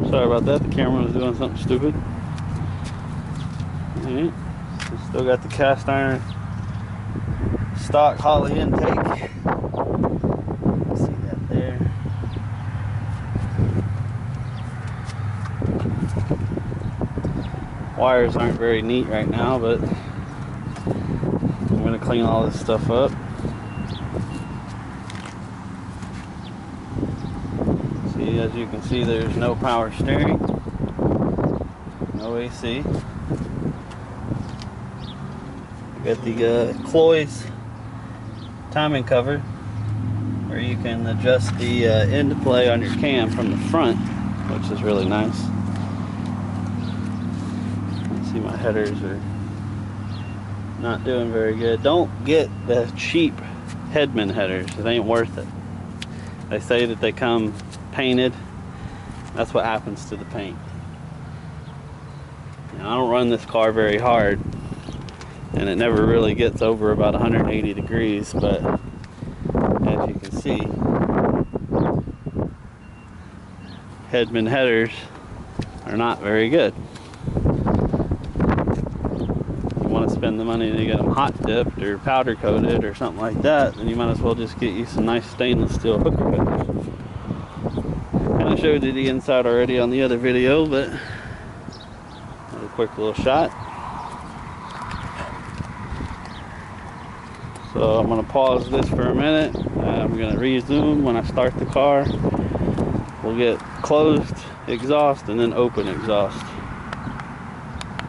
Sorry about that, the camera was doing something stupid. Alright, so still got the cast iron stock Holley intake. See that there. Wires aren't very neat right now, but I'm going to clean all this stuff up. See, as you can see, there's no power steering, no AC. Got the Cloy's timing cover where you can adjust the end play on your cam from the front, which is really nice. See, my headers are not doing very good. Don't get the cheap Headman headers, it ain't worth it. They say that they come painted. That's what happens to the paint. Now, I don't run this car very hard, and it never really gets over about 180 degrees, but as you can see, Headman headers are not very good. Spend the money to get them hot dipped or powder coated or something like that, then you might as well just get you some nice stainless steel hooker headers. And I showed you the inside already on the other video, but a quick little shot. So I'm going to pause this for a minute. I'm going to resume when I start the car. We'll get closed exhaust and then open exhaust.